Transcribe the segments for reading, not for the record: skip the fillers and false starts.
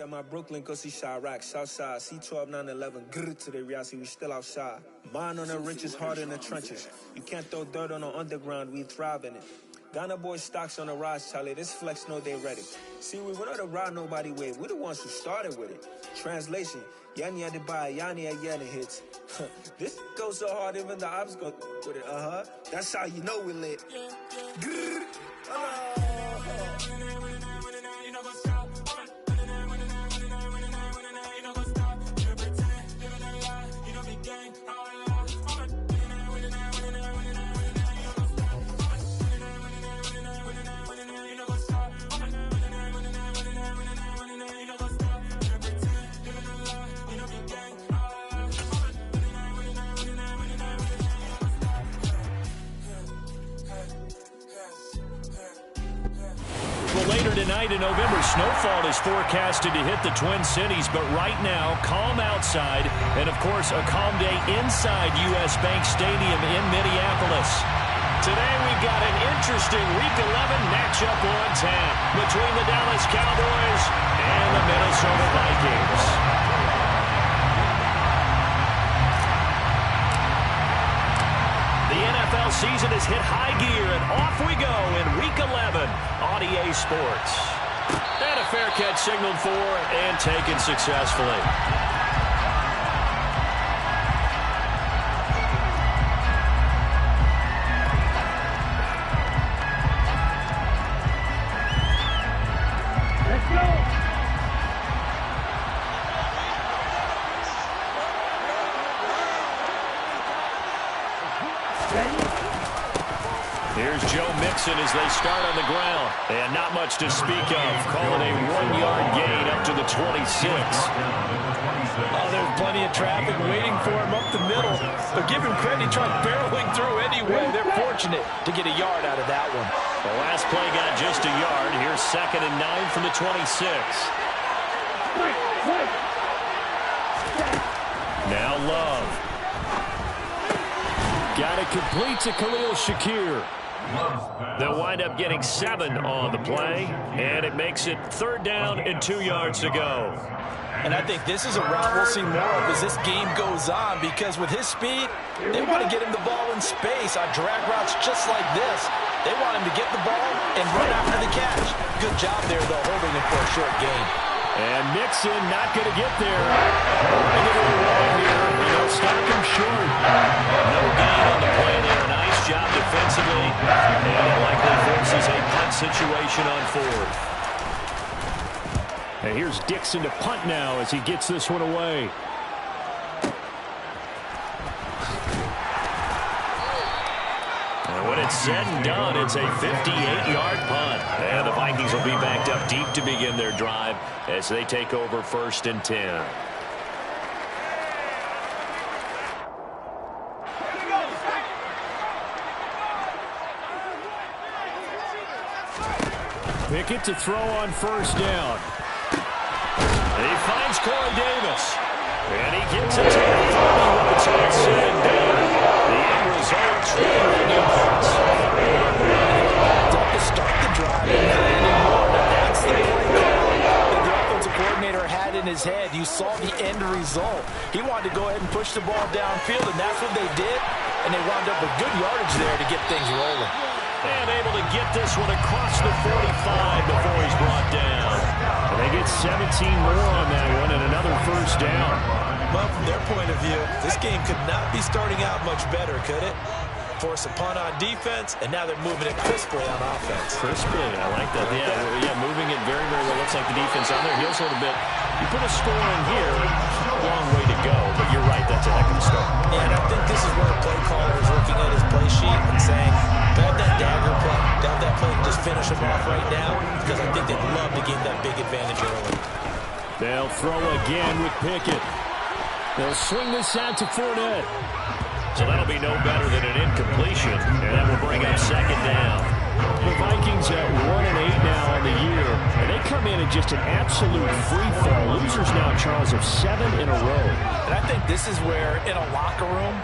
My Brooklyn, go see Chirac, Southside, C12, 911, grrr to the reality, we still outside. Mine on the riches, hard in the trenches. You can't throw dirt on the underground, we thrive in it. Ghana boys stocks on the rise, Charlie, this flex know they ready. See, we went on the ride nobody with, we're the ones who started with it. Translation, Yani had to buy, Yani had Yanni hits. This goes so hard, even the ops go with it, That's how you know we lit. Grrr, Later tonight in November, snowfall is forecasted to hit the Twin Cities, but right now, calm outside, and of course, a calm day inside U.S. Bank Stadium in Minneapolis. Today, we've got an interesting Week 11 matchup on tap between the Dallas Cowboys and the Minnesota Vikings. The NFL season has hit high gear, and off we go in Week 11 on EA Sports. And a fair catch signaled for and taken successfully. Let's go! Here's Joe Mixon as they start on the ground. And not much to speak of. Calling a 1-yard gain up to the 26. Oh, there's plenty of traffic waiting for him up the middle. But give him credit, he tried barreling through anyway. They're fortunate to get a yard out of that one. The last play got just a yard. Here's 2nd and 9 from the 26. Now Love. Got it complete to Khalil Shakir. They'll wind up getting 7 on the play, and it makes it 3rd down and 2 yards to go. And I think this is a route we'll see more of as this game goes on, because with his speed, they want to get him the ball in space on drag routes just like this. They want him to get the ball and run after the catch. Good job there, though, holding him for a short gain. And Mixon not going to get there. Running it along here, and they'll stop him short. No gain on the play there. Nice job defensively. And it likely forces a punt situation on 4th. And here's Dixon to punt now as he gets this one away. And when it's said and done, it's a 58-yard punt. And the Vikings will be backed up deep to begin their drive as they take over 1st and 10. Pickett to throw on 1st down. He finds Corey Davis. And he gets it to the 30 when it's all said and done. The end result's running yards. To start the drive and not anymore. That's the play call that the offensive coordinator had in his head. You saw the end result. He wanted to go ahead and push the ball downfield, and that's what they did. And they wound up with good yardage there to get things rolling. And able to get this one across the 45 before he's brought down. And they get 17 more on that one and another 1st down. Well, from their point of view, this game could not be starting out much better, could it? Force a punt on defense, and now they're moving it crisply on offense. Crisply, I like that. Yeah, moving it very, very well. Looks like the defense on their heels a little bit. You put a score in here, a long way to go. But you're right, that's a heck of a start. And I think this is where a play caller is looking at his play sheet and saying, grab that dagger play, grab that play and just finish him off right now, because I think they'd love to gain that big advantage early. They'll throw again with Pickett. They'll swing this out to Fournette. So that'll be no better than an incompletion, and that will bring up 2nd down. The Vikings at 1-8 now on the year, and they come in just an absolute free-fall. Losers now, Charles, of 7 in a row. And I think this is where, in a locker room,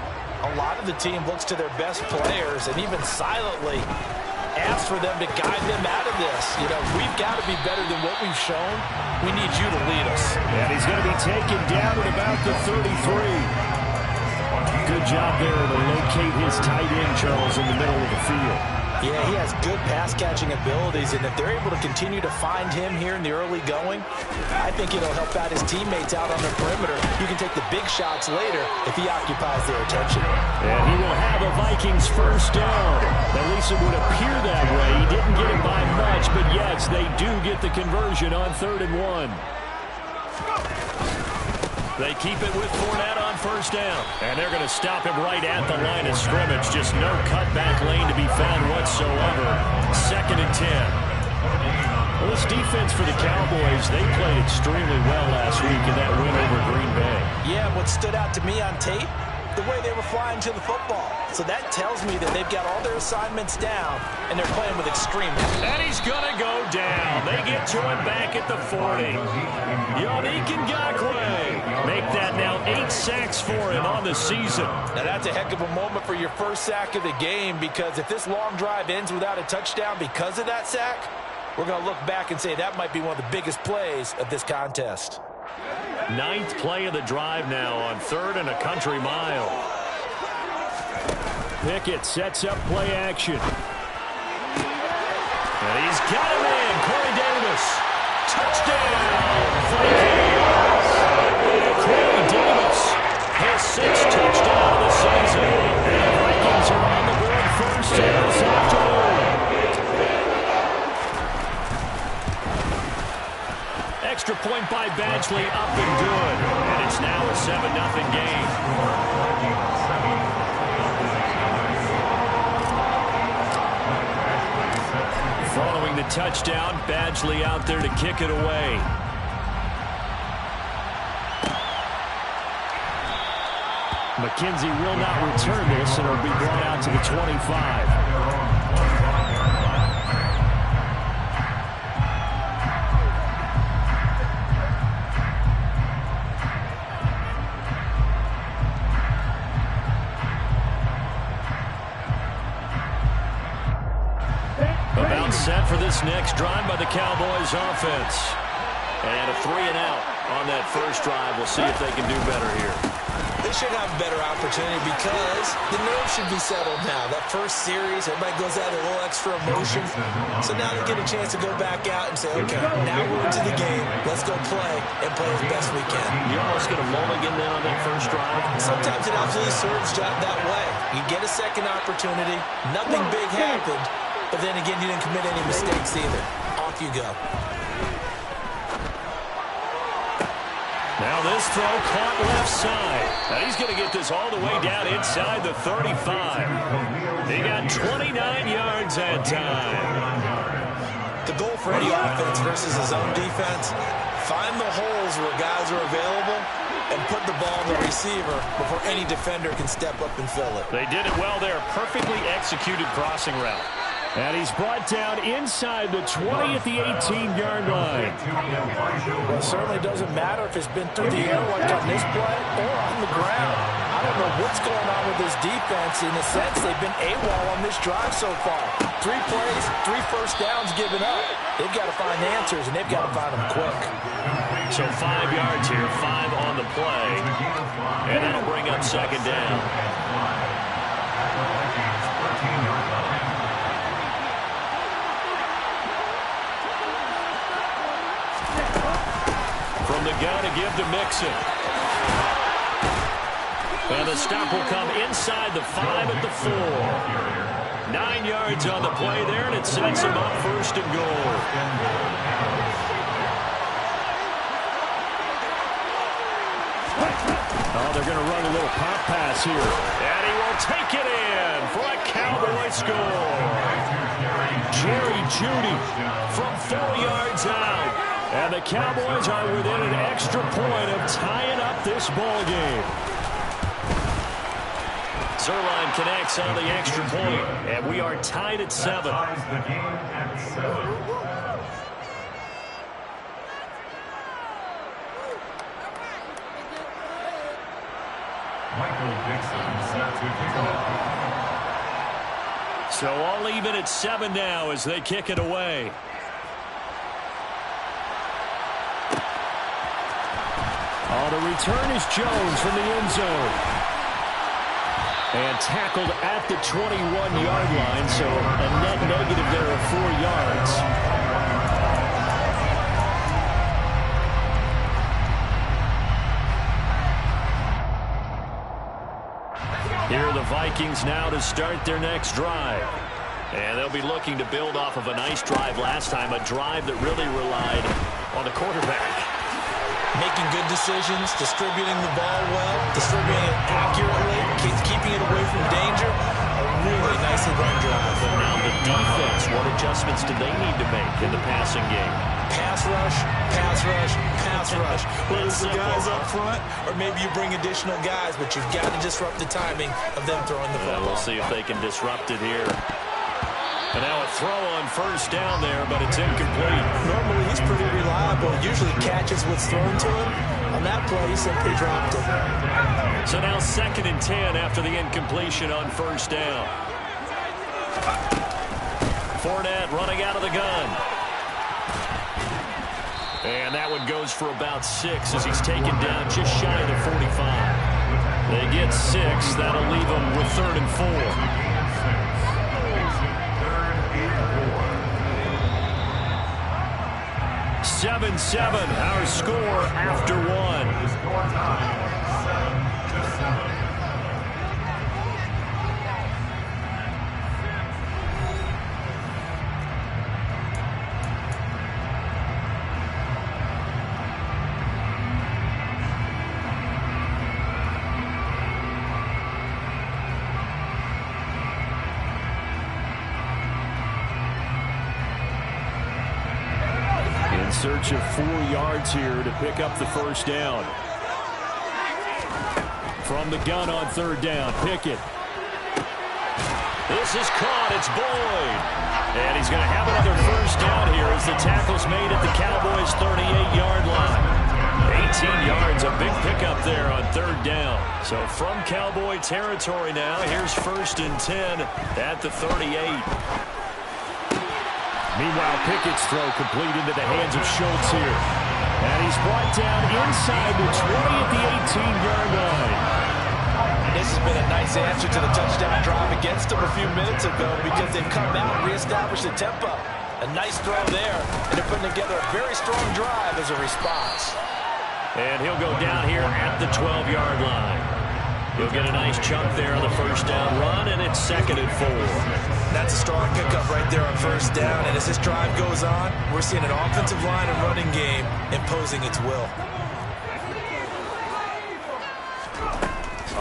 a lot of the team looks to their best players and even silently asks for them to guide them out of this. You know, we've got to be better than what we've shown. We need you to lead us. And he's going to be taken down at about the 33. Good job there to locate his tight end, Charles, in the middle of the field. Yeah, he has good pass-catching abilities, and if they're able to continue to find him here in the early going, I think it'll help out his teammates out on the perimeter. You can take the big shots later if he occupies their attention. And he will have a Vikings 1st down. At least it would appear that way. He didn't get it by much, but yes, they do get the conversion on 3rd and 1. They keep it with Fournette on 1st down. And they're going to stop him right at the line of scrimmage. Just no cutback lane to be found whatsoever. 2nd and 10. Well, this defense for the Cowboys, they played extremely well last week in that win over Green Bay. Yeah, what stood out to me on tape, the way they were flying to the football. So that tells me that they've got all their assignments down, and they're playing with extreme. And he's going to go down. They get to him back at the 40. Yannick Ngakoue. Make that now 8 sacks for him on the season. Now that's a heck of a moment for your first sack of the game, because if this long drive ends without a touchdown because of that sack, we're going to look back and say that might be one of the biggest plays of this contest. 9th play of the drive now on 3rd and a country mile. Pickett sets up play action. And he's got him in. Corey Davis. Touchdown, Vikings. Corey Davis has 6th touchdown of the season. And the Vikings are on the board first this afternoon. Extra point by Badgley, up and good. And it's now a 7-0 game. Following the touchdown, Badgley out there to kick it away. McKenzie will not return this, and it'll be brought out to the 25. set for this next drive by the Cowboys offense. And a 3 and out on that first drive. We'll see if they can do better here. They should have a better opportunity because the nerves should be settled now. That first series, everybody goes out with a little extra emotion. So now they get a chance to go back out and say, okay, now we're into the game. Let's go play and play as best we can. You almost get a mulligan then on that first drive. Sometimes it absolutely serves that way. You get a second opportunity. Nothing big happened. But then again, you didn't commit any mistakes either. Off you go. Now this throw caught left side. Now he's going to get this all the way down inside the 35. He got 29 yards that time. The goal for any offense versus his own defense, find the holes where guys are available and put the ball on the receiver before any defender can step up and fill it. They did it well there. Perfectly executed crossing route. And he's brought down inside the 20 at the 18-yard line. Well, it certainly doesn't matter if it's been through the air like on this play or on the ground. I don't know what's going on with this defense. In a sense, they've been AWOL on this drive so far. 3 plays, 3 first downs given up. They've got to find answers, and they've got to find them quick. So 5 yards here, 5 on the play. And that'll bring up second down. From the gun to give to Mixon. And the stop will come inside the 5 at the 4. 9 yards on the play there, and it sets him up first and goal. Oh, they're going to run a little pop pass here. And he will take it in for a Cowboy score. Jerry Jeudy from 4 yards out. And the Cowboys are within an extra point of tying up this ball game. Zerline connects on the extra point, and we are tied at 7. So all even at 7 now as they kick it away. Oh, the return is Jones from the end zone. And tackled at the 21-yard line, so a net negative there of 4 yards. Here are the Vikings now to start their next drive. And they'll be looking to build off of a nice drive last time, a drive that really relied on the quarterback. Making good decisions, distributing the ball well, distributing it accurately, keeping it away from danger. A really nicely run drive. Now the defense, what adjustments do they need to make in the passing game? Pass rush, pass rush, pass rush. Whether it's the guys up front or maybe you bring additional guys, but you've got to disrupt the timing of them throwing the football. We'll see if they can disrupt it here. And now a throw on first down there, but it's incomplete. Normally he's pretty reliable. Usually catches what's thrown to him. On that play, he simply dropped it. So now 2nd and 10 after the incompletion on first down. Fournette running out of the gun. And that one goes for about 6 as he's taken down just shy of the 45. They get 6. That'll leave them with 3rd and 4. 7-7, our score after 1. Search of 4 yards here to pick up the first down. From the gun on 3rd down, Pickett. This is caught. It's Boyd. And he's going to have another first down here as the tackle's made at the Cowboys' 38-yard line. 18 yards, a big pickup there on 3rd down. So from Cowboy territory now, here's 1st and 10 at the 38. Meanwhile, Pickett's throw complete into the hands of Schultz here. And he's brought down inside the 20 at the 18-yard line. And this has been a nice answer to the touchdown drive against them a few minutes ago because they've come out and reestablished the tempo. A nice throw there, and they're putting together a very strong drive as a response. And he'll go down here at the 12-yard line. He'll get a nice chunk there on the first down run, and it's 2nd and 4. That's a strong pickup right there on first down, and as this drive goes on, we're seeing an offensive line and running game imposing its will.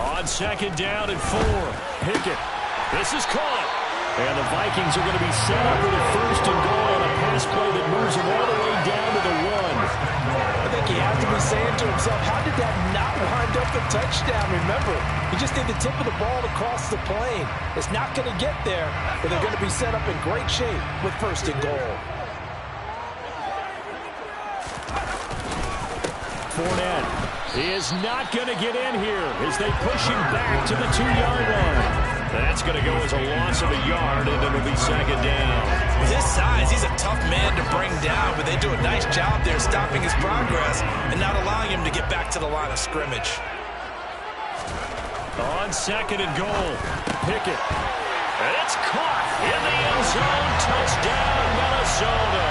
On 2nd down and 4, Pickett. This is caught. And the Vikings are going to be set up with a 1st and goal on a pass play that moves them all the way down to the 1. I think he has to be saying to himself, how did that not wind up a touchdown? Remember, he just did the tip of the ball across the plane. It's not going to get there, but they're going to be set up in great shape with 1st and goal. Fournette is not going to get in here as they push him back to the 2-yard line. That's going to go as a loss of a yard, and it'll be 2nd down. With his size, he's a tough man to bring down, but they do a nice job there stopping his progress and not allowing him to get back to the line of scrimmage. On 2nd and goal, Pickett. And it's caught in the end zone. Touchdown, Minnesota.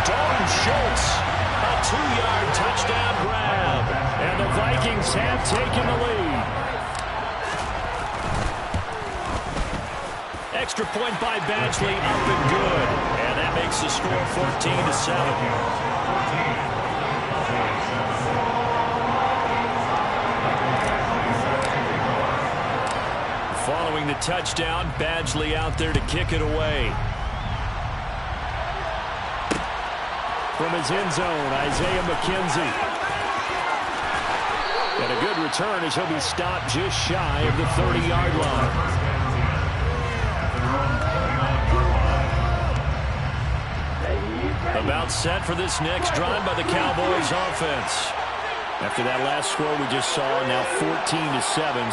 Dalton Schultz, a 2-yard touchdown grab. And the Vikings have taken the lead. Extra point by Badgley, up and good. And that makes the score 14-7. Following the touchdown, Badgley out there to kick it away. From his end zone, Isaiah McKenzie. And a good return as he'll be stopped just shy of the 30-yard line. About set for this next drive by the Cowboys offense. After that last score we just saw, now 14-7,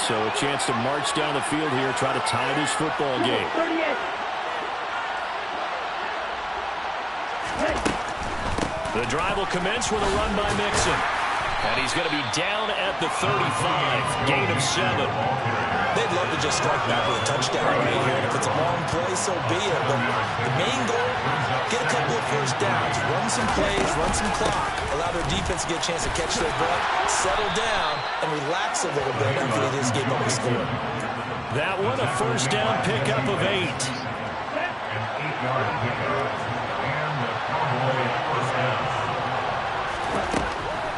so a chance to march down the field here, try to tie this football game. The drive will commence with a run by Mixon. And he's going to be down at the 35, gain of 7. They'd love to just strike back with a touchdown right here, and if it's a long play, so be it. But the main goal, get a couple of first downs, run some plays, run some clock, allow their defense to get a chance to catch their breath, settle down, and relax a little bit after they just gave up a score. That one, a first down pickup of 8.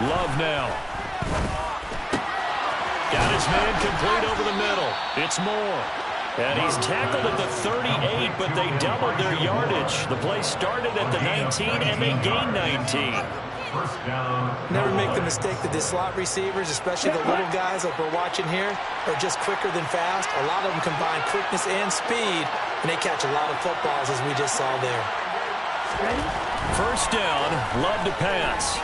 Love now. Got his man complete over the middle. It's Moore. And he's tackled at the 38, but they doubled their yardage. The play started at the 19, and they gained 19. Never make the mistake that the slot receivers, especially the little guys like we're watching here, are just quicker than fast. A lot of them combine quickness and speed, and they catch a lot of footballs, as we just saw there. First down, Love to pass.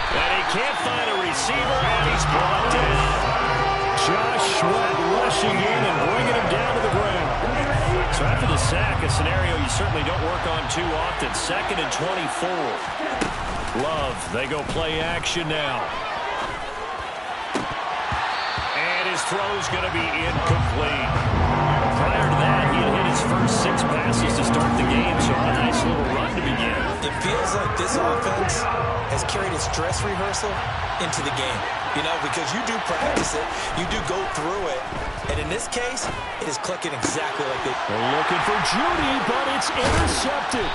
And he can't find a receiver, and he's brought down. Josh Sweat rushing in and bringing him down to the ground. So after the sack, a scenario you certainly don't work on too often. 2nd and 24. Love, they go play action now. And his throw's going to be incomplete. Prior to that, he had hit his first 6 passes to start the game, so a nice little run to begin. It feels like this offense has carried its dress rehearsal into the game. You know, because you do practice it, you do go through it, and in this case, it is clicking exactly like they... They're looking for Judy, but it's intercepted.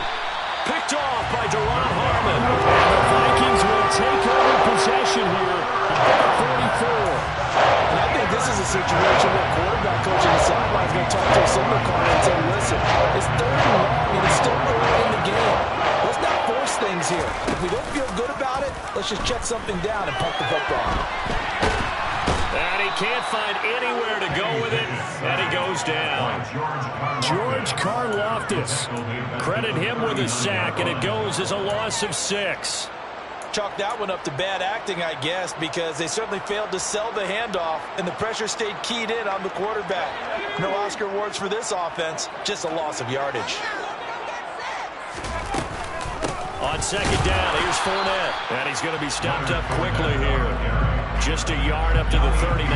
Picked off by Deron Harmon. And the Vikings will take over possession here at the 44. And I think this is a situation where quarterback coach on the sideline is going to talk to a signal caller and say, listen, it's 3rd and long, and it's still early in the game. Let's not force things here. If we don't feel good about it, let's just check something down and pump the football. And he can't find anywhere to go with it, and he goes down. George Karlaftis. Credit him with a sack, and it goes as a loss of 6. Chalk that one up to bad acting, I guess, because they certainly failed to sell the handoff, and the pressure stayed keyed in on the quarterback. No Oscar awards for this offense, just a loss of yardage. On second down, here's Fournette. And he's going to be stopped up quickly here. Just a yard up to the 39.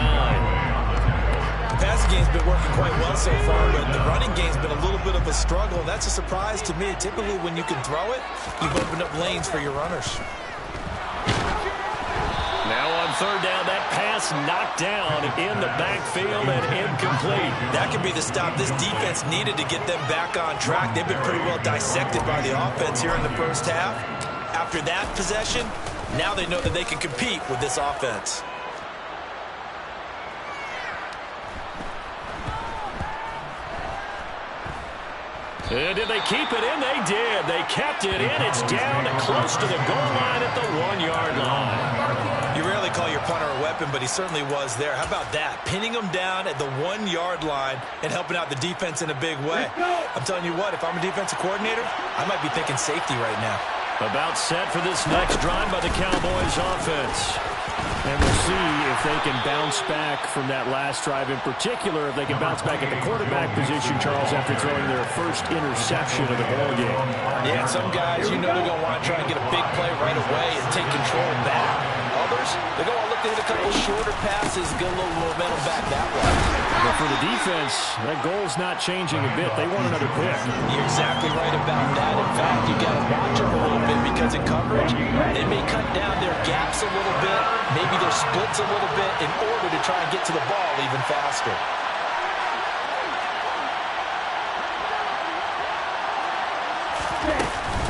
The passing game's been working quite well so far, but the running game's been a little bit of a struggle. That's a surprise to me. Typically, when you can throw it, you've opened up lanes for your runners. Now on third down, that pass knocked down in the backfield and incomplete. That could be the stop this defense needed to get them back on track. They've been pretty well dissected by the offense here in the first half. After that possession, now they know that they can compete with this offense. Did they keep it in? They did. They kept it in. It's down close to the goal line at the 1-yard line. You rarely call your punter a weapon, but he certainly was there. How about that? Pinning him down at the 1-yard line and helping out the defense in a big way. I'm telling you what, if I'm a defensive coordinator, I might be thinking safety right now. About set for this next drive by the Cowboys offense. And we'll see if they can bounce back from that last drive. In particular, if they can bounce back at the quarterback position, Charles, after throwing their first interception of the ball game. Yeah, and some guys, you know they're going to want to try and get a big play right away and take control back. Others, they're going to look to hit a couple shorter passes, get a little momentum back that way. But for the defense, that goal's not changing a bit. They want another pick. You're exactly right about that. In fact, you got to watch them a little bit because in coverage, they may cut down their gaps a little bit, maybe their splits a little bit in order to try and get to the ball even faster.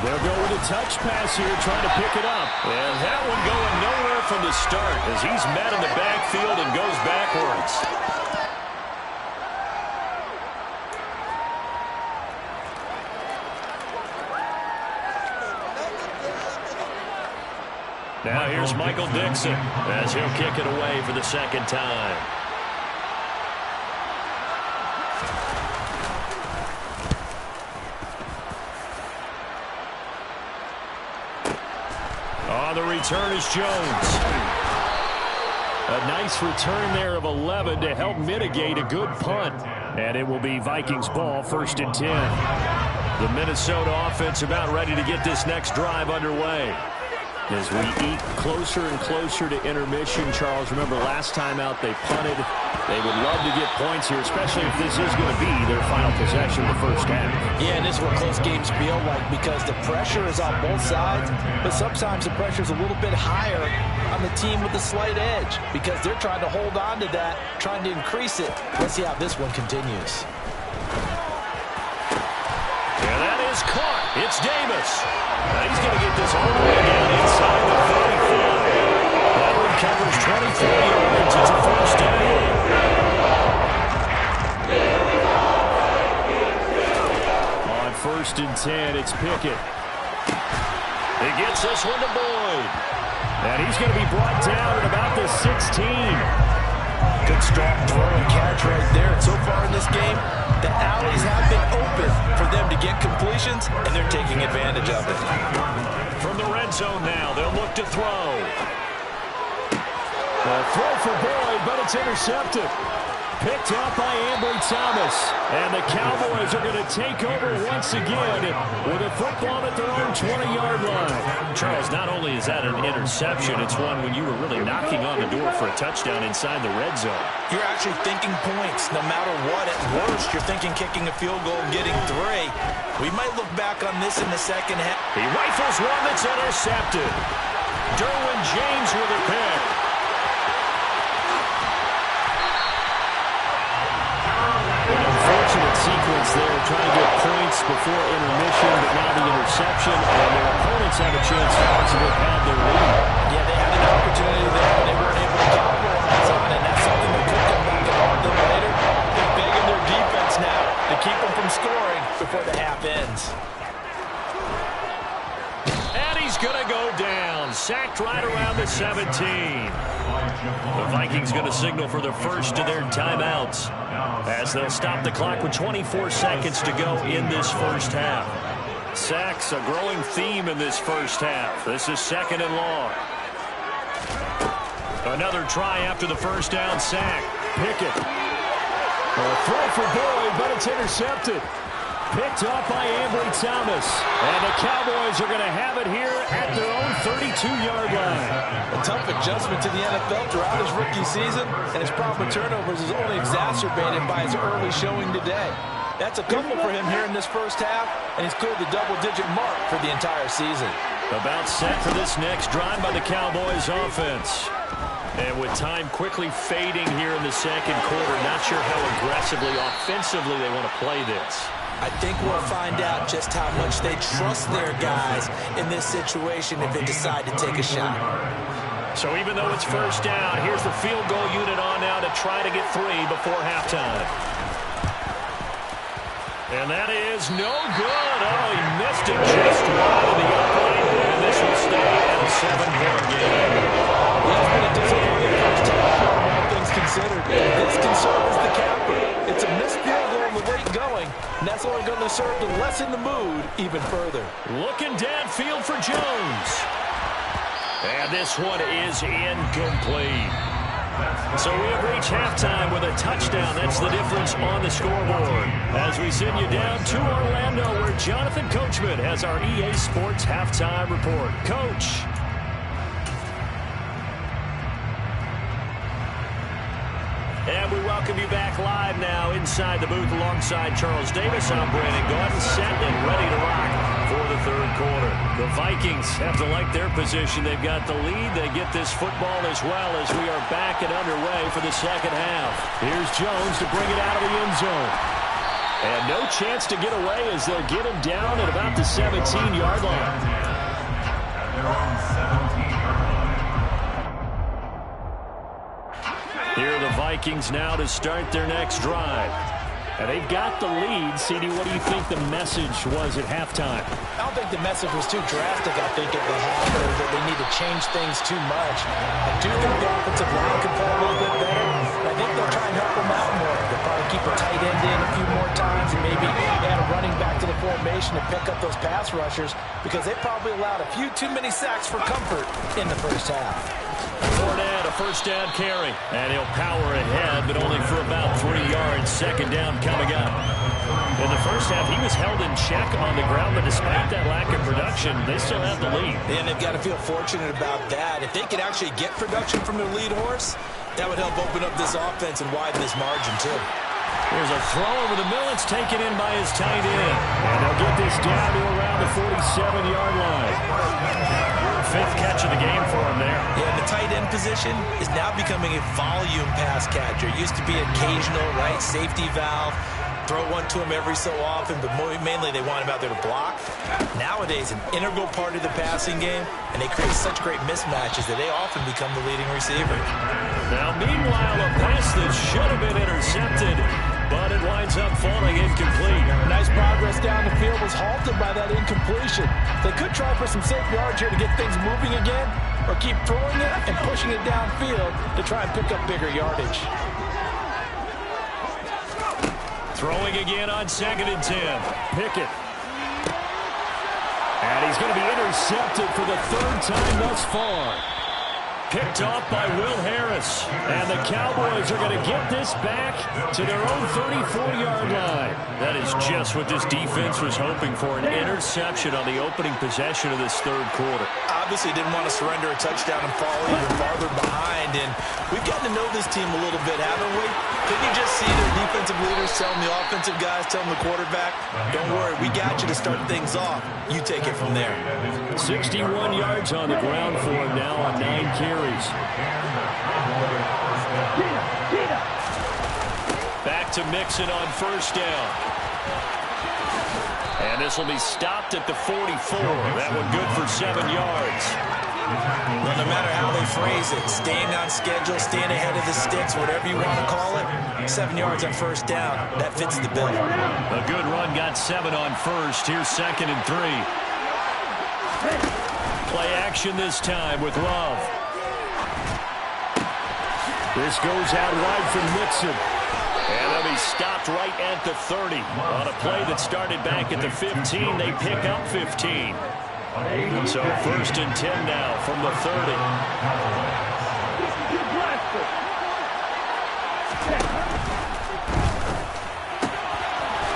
They'll go with a touch pass here, trying to pick it up. And that one going nowhere from the start as he's met in the backfield and goes backwards. Now here's Michael Dixon as he'll kick it away for the second time. On the return is Jones. A nice return there of 11 to help mitigate a good punt. And it will be Vikings ball, 1st and 10. The Minnesota offense about ready to get this next drive underway. As we eat closer and closer to intermission, Charles, remember last time out they punted. They would love to get points here, especially if this is going to be their final possession of the first half. Yeah, and this is what close games feel like because the pressure is on both sides, but sometimes the pressure is a little bit higher on the team with the slight edge because they're trying to hold on to that, trying to increase it. Let's see how this one continues. Yeah, that is caught. It's Davis. Now he's going to get this all the way down inside the 35. That one covers 24 yards. It's a first down. On 1st and 10, it's Pickett. He gets this one to Boyd. And he's going to be brought down at about the 16. Good strong throw and catch right there. And so far in this game, the alleys have been open for them to get completions, and they're taking advantage of it. From the red zone now, they'll look to throw. A throw for Boyd, but it's intercepted. Picked up by Ambry Thomas. And the Cowboys are going to take over once again with a football at their own 20-yard line. Charles, not only is that an interception, it's one when you were really knocking on the door for a touchdown inside the red zone. You're actually thinking points no matter what. At worst, you're thinking kicking a field goal and getting 3. We might look back on this in the second half. He rifles one that's intercepted. Derwin James with a pick. Unfortunate sequence there, trying to get points before intermission, but now the interception, and their opponents have a chance to possibly pad their lead. Yeah, they had an opportunity there, but they weren't able to capitalize on it, and that's something that could come back and haunt them later. They're begging their defense now to keep them from scoring before the half ends. And he's going to go down, sacked right around the 17. The Vikings going to signal for the first of their timeouts as they'll stop the clock with 24 seconds to go in this first half. Sacks, a growing theme in this first half. This is 2nd and long. Another try after the first down sack. Pickett. A throw for Boyd, but it's intercepted. Picked up by Ambry Thomas. And the Cowboys are going to have it here at their own 32-yard line. A tough adjustment to the NFL throughout his rookie season, and his problem with turnovers is only exacerbated by his early showing today. That's a couple for him here in this first half, and he's cleared the double-digit mark for the entire season. About set for this next drive by the Cowboys offense. And with time quickly fading here in the second quarter, not sure how aggressively, offensively they want to play this. I think we'll find out just how much they trust their guys in this situation if they decide to take a shot. So even though it's first down, here's the field goal unit on now to try to get 3 before halftime. And that is no good. Oh, he missed it just wide of the upright. And this will stay at a 7-point game. It's been a disappointing first half, all things considered. This can serve as the capper. It's a missed field goal with late going, and that's only going to serve to lessen the mood even further. Looking downfield for Jones. And this one is incomplete. So we have reached halftime with a touchdown. That's the difference on the scoreboard. As we send you down to Orlando, where Jonathan Coachman has our EA Sports halftime report. Coach. And we welcome you back live now inside the booth alongside Charles Davis. I'm Brandon Gaudin, set and ready to rock for the third quarter. The Vikings have to like their position. They've got the lead. They get this football as well as we are back and underway for the second half. Here's Jones to bring it out of the end zone. And no chance to get away as they'll get him down at about the 17-yard line. Here are the Vikings now to start their next drive. And they've got the lead. CD, what do you think the message was at halftime? I don't think the message was too drastic. I think at the half that they need to change things too much. I do think the offensive line could play a little bit better. I think they'll try and help them out more. They'll probably keep a tight end in a few more times and maybe add a running back to the formation to pick up those pass rushers because they probably allowed a few too many sacks for comfort in the first half. Fournette, a first down carry. And he'll power ahead, but only for about 3 yards. Second down coming up. In the first half, he was held in check on the ground, but despite that lack of production, they still have the lead. And they've got to feel fortunate about that. If they could actually get production from their lead horse, that would help open up this offense and widen this margin, too. There's a throw over the middle. It's taken in by his tight end. And they'll get this down to around the 47-yard line. Fifth catch of the game for him there. Yeah, the tight end position is now becoming a volume pass catcher. It used to be occasional, right, safety valve. Throw one to him every so often, but mainly they want him out there to block. Nowadays, an integral part of the passing game, and they create such great mismatches that they often become the leading receiver. Now, meanwhile, a pass that should have been intercepted, but it winds up falling incomplete. Nice progress down the field was halted by that incompletion. They could try for some safe yards here to get things moving again, or keep throwing it and pushing it downfield to try and pick up bigger yardage. Throwing again on 2nd and 10. Pickett. And he's going to be intercepted for the third time thus far. Picked off by Will Harris. And the Cowboys are going to get this back to their own 34-yard line. That is just what this defense was hoping for, an interception on the opening possession of this third quarter. Obviously didn't want to surrender a touchdown and fall even farther behind. And we've gotten to know this team a little bit, haven't we? Couldn't you just see their defensive leaders telling the offensive guys, telling the quarterback, don't worry, we got you to start things off. You take it from there. 61 yards on the ground for him now on 9 carries. Back to Mixon on first down. And this will be stopped at the 44. That one good for 7 yards. Well, no matter how they phrase it, staying on schedule, staying ahead of the sticks, whatever you want to call it, 7 yards on first down, that fits the bill. A good run got 7 on first. Here's 2nd and 3. Play action this time with Love. This goes out wide from Mixon. And they'll be stopped right at the 30. On a play that started back at the 15, they pick up 15. So 1st and 10 now from the 30.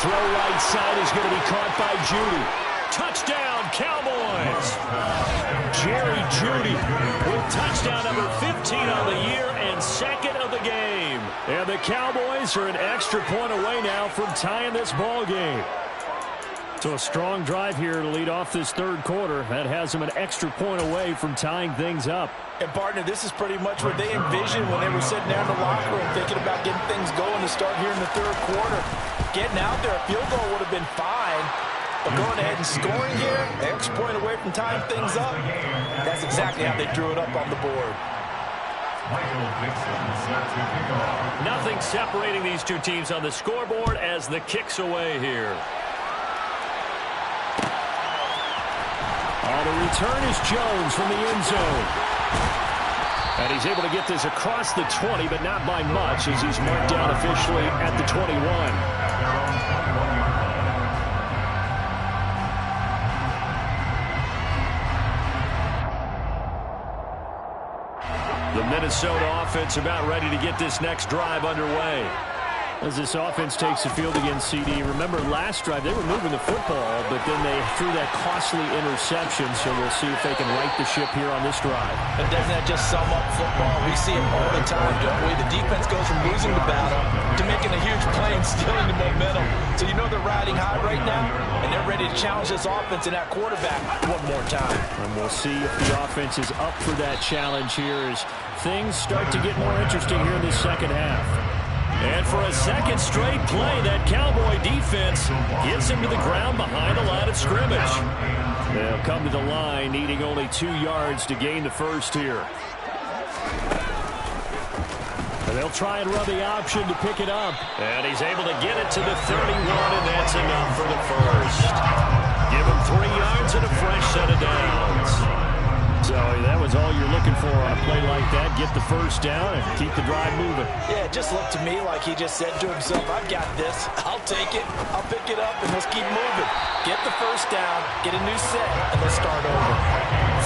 throw right side is going to be caught by Judy. Touchdown, Cowboys! Jerry Judy with touchdown number 15 on the year and second of the game. And the Cowboys are an extra point away now from tying this ball game. So a strong drive here to lead off this third quarter. That has them an extra point away from tying things up. And, partner, this is pretty much what they envisioned when they were sitting there in the locker room thinking about getting things going to start here in the third quarter. Getting out there, a field goal would have been fine. But going ahead and scoring here, extra point away from tying things up, that's exactly how they drew it up on the board. Nothing separating these two teams on the scoreboard as the kick's away here. On the return is Jones from the end zone. And he's able to get this across the 20, but not by much as he's marked down officially at the 21. The Minnesota offense about ready to get this next drive underway. As this offense takes the field against CD. Remember last drive they were moving the football, but then they threw that costly interception, so we'll see if they can right the ship here on this drive. But doesn't that just sum up football? We see it all the time, don't we? The defense goes from losing the battle to making a huge play and stealing the momentum. So you know they're riding high right now, and they're ready to challenge this offense and that quarterback one more time. And we'll see if the offense is up for that challenge here as things start to get more interesting here in this second half. And for a second straight play, that Cowboy defense gets him to the ground behind the line of scrimmage. They'll come to the line, needing only 2 yards to gain the first here. And they'll try and run the option to pick it up. And he's able to get it to the 31, and that's enough for the first. Give him 3 yards and a fresh set of downs. So that was all you're looking for on a play like that. Get the first down and keep the drive moving. Yeah, it just looked to me like he just said to himself, I've got this. I'll take it. I'll pick it up, and let's keep moving. Get the first down, get a new set, and let's start over.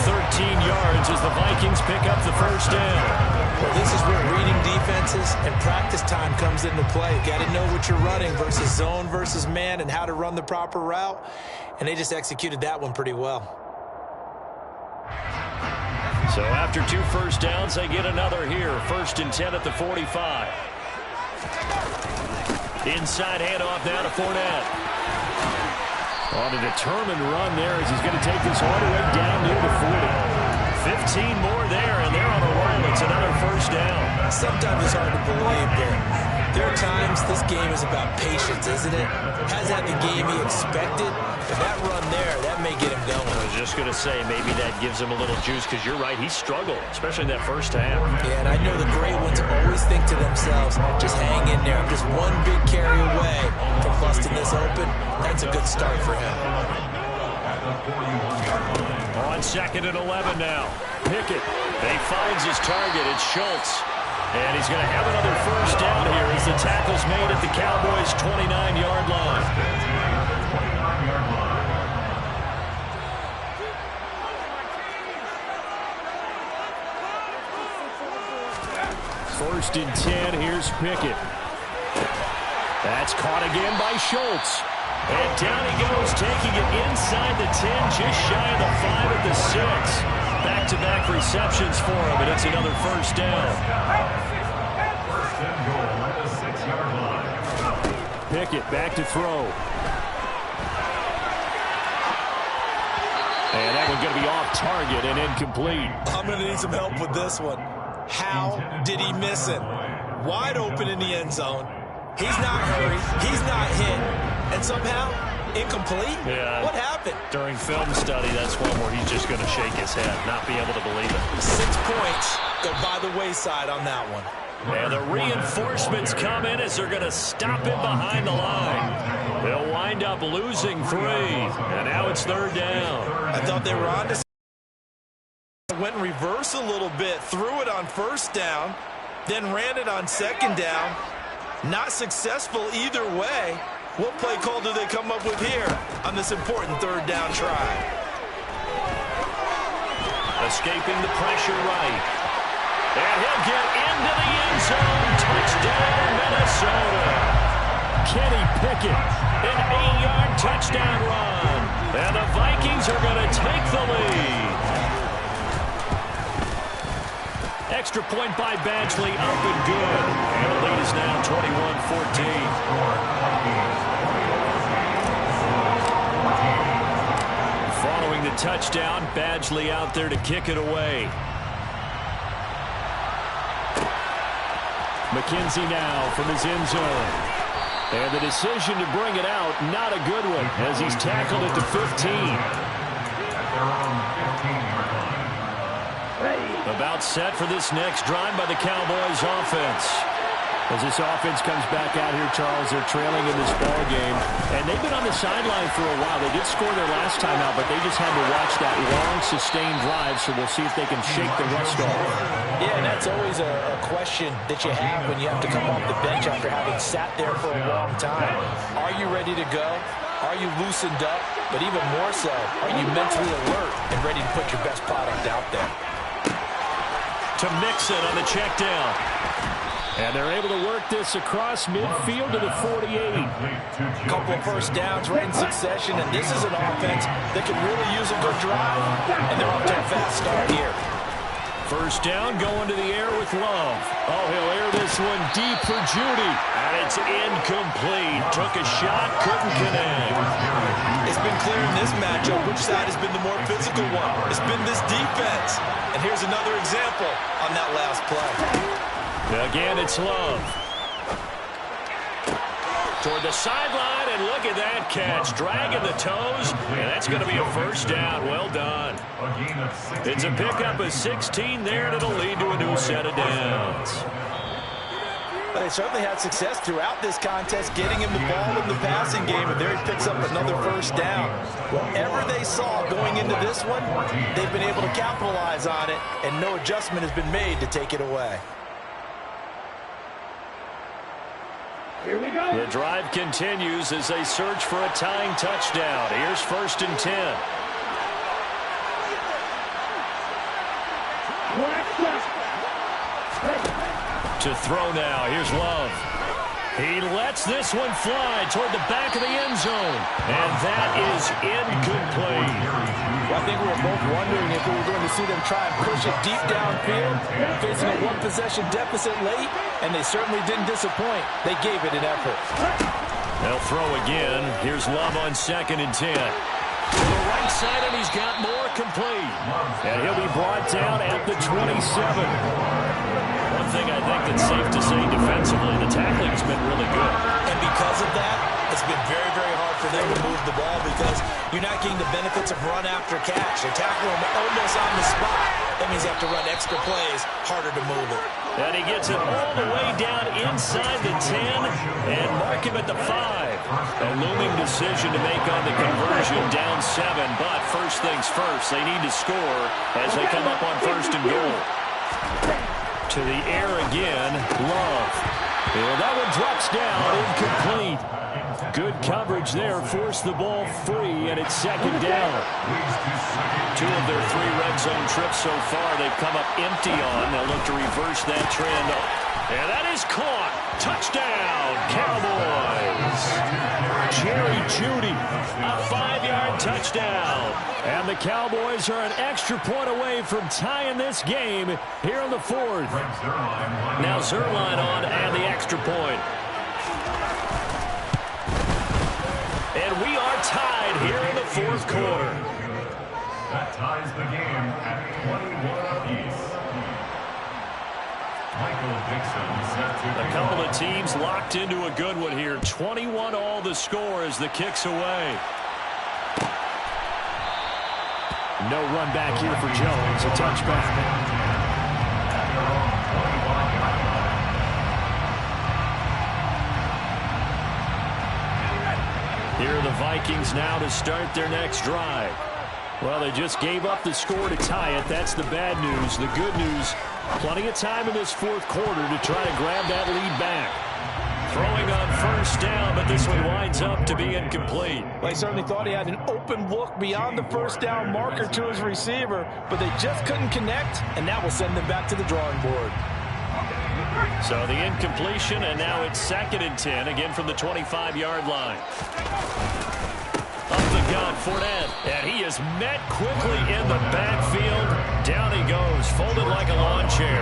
13 yards as the Vikings pick up the first down. Well, this is where reading defenses and practice time comes into play. Got to know what you're running versus zone versus man and how to run the proper route. And they just executed that one pretty well. So after 2 first downs, they get another here. 1st and 10 at the 45. Inside handoff now to Fournette. On a determined run there as he's going to take this all the way down near the 40. 15 more there, and they're on a roll. It's another first down. Sometimes it's hard to believe, but there are times this game is about patience, isn't it? Hasn't had the game he expected, but that run there, that may get him going. I was just going to say, maybe that gives him a little juice, because you're right, he struggled, especially in that first half. Yeah, and I know the great ones always think to themselves, just hang in there. I'm just one big carry away from busting this open. That's a good start for him. On 2nd and 11 now. Pickett. He finds his target. It's Schultz. And he's going to have another first down here as the tackle's made at the Cowboys' 29-yard line. First and 10. Here's Pickett. That's caught again by Schultz. And down he goes, taking it inside the 10, just shy of the 5 at the 6. Back-to-back receptions for him, and it's another first down. Pickett back to throw. And that one's going to be off target and incomplete. I'm going to need some help with this one. How did he miss it? Wide open in the end zone. He's not hurried. He's not hit. And somehow, incomplete? Yeah. What happened? During film study, that's one where he's just going to shake his head, not be able to believe it. 6 points go by the wayside on that one. And the reinforcements come in as they're going to stop him behind the line. They'll wind up losing 3. And now it's 3rd down. I thought they were on to went in reverse a little bit, threw it on 1st down, then ran it on 2nd down. Not successful either way. What play call do they come up with here on this important 3rd down try? Escaping the pressure right. And he'll get into the end zone. Touchdown, Minnesota. Kenny Pickett, an 8-yard touchdown run. And the Vikings are going to take the lead. Extra point by Badgley, up and good. And the lead is now 21-14. Following the touchdown, Badgley out there to kick it away. McKenzie now from his end zone. And the decision to bring it out, not a good one, as he's tackled at the 15. About set for this next drive by the Cowboys offense. As this offense comes back out here, Charles, they're trailing in this ball game. And they've been on the sideline for a while. They did score their last time out, but they just had to watch that long, sustained drive, so we'll see if they can shake the rust off. Yeah, and that's always a question that you have when you have to come off the bench after having sat there for a long time. Are you ready to go? Are you loosened up? But even more so, are you mentally alert and ready to put your best product out there? To Mixon on the check down. And they're able to work this across midfield to the 48. A couple of first downs right in succession, and this is an offense that can really use a good drive, and they're off to a fast start here. First down, going to the air with Love. Oh, he'll air this one deep for Judy. And it's incomplete. Took a shot, couldn't connect. It's been clear in this matchup which side has been the more physical one. It's been this defense. And here's another example on that last play. Again, it's Love. Toward the sideline, and look at that catch. Dragging the toes, and that's going to be a first down. Well done. It's a pickup of 16 there, and it'll lead to a new set of downs. But they certainly had success throughout this contest, getting him the ball in the passing game, and there he picks up another first down. Whatever they saw going into this one, they've been able to capitalize on it, and no adjustment has been made to take it away. Here we go. The drive continues as they search for a tying touchdown. Here's 1st and 10. To throw now. Here's Love. He lets this one fly toward the back of the end zone. And that is incomplete. Well, I think we were both wondering if we were going to see them try and push it deep downfield, facing a one-possession deficit late, and they certainly didn't disappoint. They gave it an effort. They'll throw again. Here's Love on 2nd and 10. To the right side, and he's got more complete. And he'll be brought down at the 27. One thing I think that's safe to say defensively, the tackling's been really good. And because of that, it's been very, very hard for them to move the ball because you're not getting the benefits of run after catch. They tackle him almost on the spot. That means you have to run extra plays, harder to move it. And he gets it all the way down inside the 10 and mark him at the 5. A looming decision to make on the conversion, down 7. But first things first, they need to score as they come up on 1st and goal. To the air again, Love. Well, that one drops down, incomplete. Good coverage there, forced the ball free, and it's 2nd down. 2 of their 3 red zone trips so far, they've come up empty on. They'll look to reverse that trend. And that is caught. Touchdown, Cowboys. Jerry Jeudy, a 5-yard touchdown. And the Cowboys are an extra point away from tying this game here in the 4th. Now Zerline on and the extra point. And we are tied here in the 4th quarter. That ties the game at 21 apiece. A couple of teams locked into a good one here. 21 all the score as the kick's away. No run back here for Jones. A touchback. Here are the Vikings now to start their next drive. Well, they just gave up the score to tie it. That's the bad news. The good news, plenty of time in this 4th quarter to try to grab that lead back. Throwing on 1st down, but this one winds up to be incomplete. Well, he certainly thought he had an open look beyond the 1st down marker to his receiver, but they just couldn't connect, and that will send them back to the drawing board. So the incompletion, and now it's 2nd and 10, again from the 25-yard line. Up the gun, Fournette, and he is met quickly in the backfield. Down he goes, folded like a lawn chair.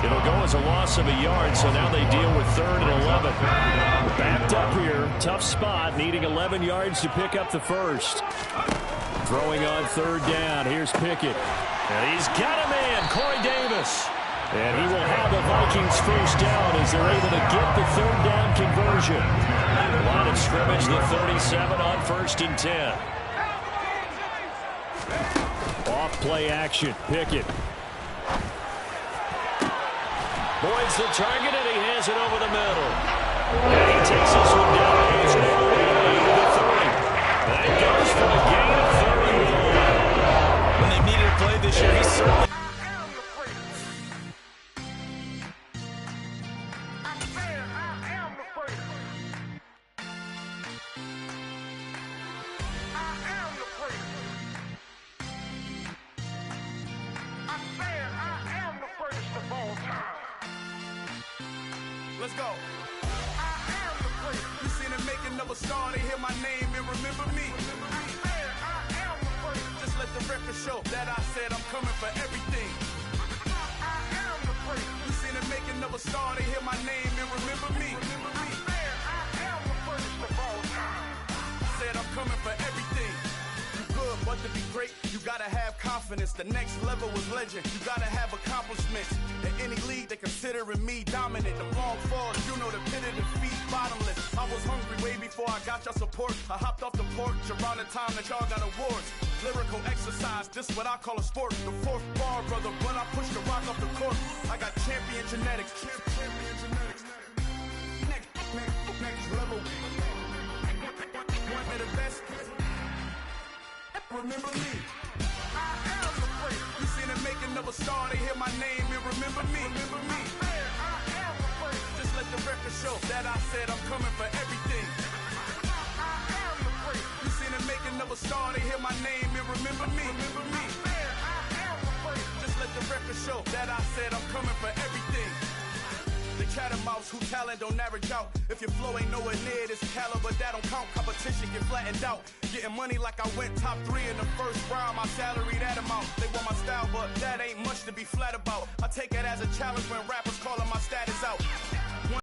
It'll go as a loss of a yard, so now they deal with 3rd and 11. Backed up here, tough spot, needing 11 yards to pick up the first. Throwing on 3rd down, here's Pickett. And he's got a man, Corey Davis. And he will have the Vikings first down as they're able to get the 3rd down conversion. Line of scrimmage, the 37 on 1st and 10. Off play action, Pickett. Boyd's the target, and he has it over the middle. And he takes this one down. He's all the way to the 30. That goes for a gain of 31. When they needed a play this year, he's certainly... Let's go. I am the first. You seen it making of a star, they hear my name and remember me. I am the first. Just let the record show that I said I'm coming for everything. I am the first. You seen it making of a star, they hear my name and remember me. I am the first of all time. Said I'm coming for everything. You good, but to be great, you gotta have confidence. The next level was legend. You gotta have accomplishments. In any league, they considering me dominant. The long falls, you know the pit of defeat, bottomless. I was hungry way before I got your support. I hopped off the porch around the time that y'all got awards. Lyrical exercise, this what I call a sport. The 4th bar, brother, when I push the rock off the court. I got champion genetics. Next level. One of the best. Remember me. I am the first. You seen it making of a star, they hear my name and remember me. I am the first. Just let the record show that I said I'm coming for everything. I am the first. You seen it making of a star, they hear my name and remember me. I am the first. Just let the record show that I said I'm coming for everything. The catamounts who talent don't average out. If your flow ain't nowhere near this caliber, that don't count. Competition get flattened out. Getting money like I went top 3 in the first round. My salary that amount. They want my style, but that ain't much to be flat about. I take it as a challenge when rappers calling my status out.